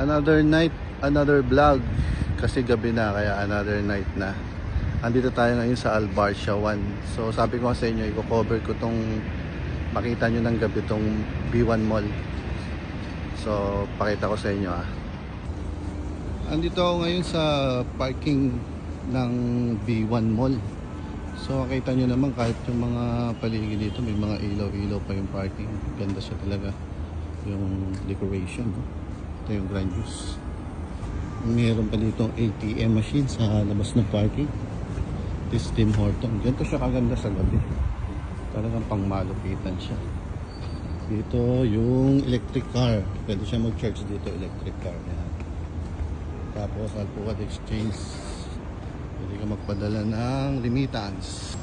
Another night, another vlog. Kasi gabi na, kaya another night na. Andito tayo ngayon sa Albarcia 1. So sabi ko sa inyo, i-cover ko tong makita nyo ng gabi tong B1 Mall. So pakita ko sa inyo Andito ako ngayon sa parking ng B1 Mall. So makita nyo naman kahit yung mga paligid dito, may mga ilaw-ilaw pa yung parking. Ganda siya talaga. Yung decoration. Ito yung Grand Juice. Meron pa dito ATM machine sa labas ng parking. This Tim Horton. Ganito siya kaganda sa gabi. Talagang pangmalupitan siya. Dito yung electric car. Pwede siya mag-charge dito, electric car. Yan. Tapos Alpuad Exchange. Pwede ka magpadala ng remittance.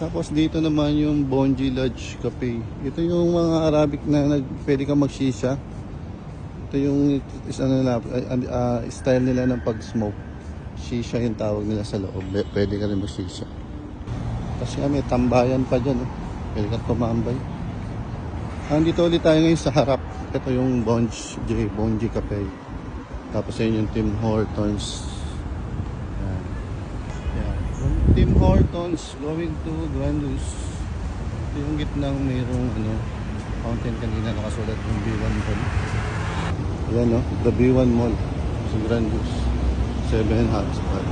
Tapos dito naman yung Bonji Lodge Cafe. Ito yung mga Arabic na pwede ka magsisha. Ito yung style nila ng pag-smoke. Shisha yung tawag nila sa loob. Pwede ka rin magsisha. Kasi may tambayan pa dyan. Pwede ka tumambay. Andito ulit tayo ngayon sa harap. Ito yung Bonji Cafe. Tapos yun yung Tim Hortons. Yan. From Tim Hortons going to Grand Juice. Ito yung gitnang mayroong fountain kanina nakasulat yung B1 Mall. Ayan the B1 Mall sa Grand Juice 7 Hotspot.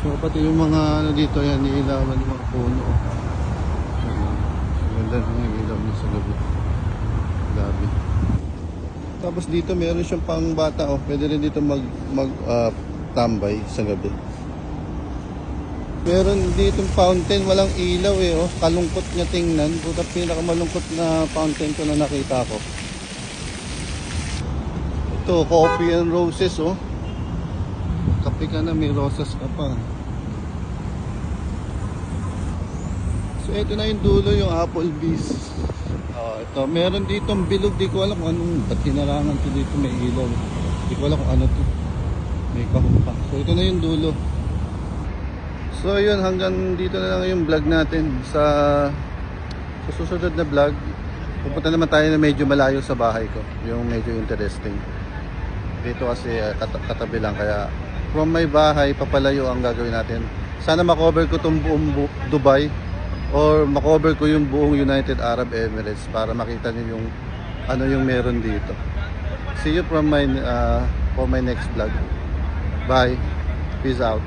So pati yung mga dito yan, niilawan yung mga puno. Ganda ng ilaw niya sa gabi. Gabi. Tapos dito meron siyang pang bata pwede rin dito tambay sa gabi. Meron dito fountain, walang ilaw kalungkot niya tingnan. Puta, pinakamalungkot na fountain ko na nakita ko. Ito, coffee and roses kape ka na, may roses ka pa. So ito na yung dulo, yung Applebee's. Ito, meron ditong bilog, di ko alam kung anong, ba't hinarangan to dito, may ilaw. Di ko alam kung ano to. May kahumpa. So ito na yung dulo. So yun, hanggang dito na lang yung vlog natin. Sa susunod na vlog, pupunta naman tayo na medyo malayo sa bahay ko. Yung medyo interesting. Dito kasi katabi lang, kaya from my bahay papalayo ang gagawin natin. Sana makover ko itong buong Dubai or makover ko yung buong United Arab Emirates para makita niyo yung ano yung meron dito. See you from my for my next vlog. Bye. Peace out.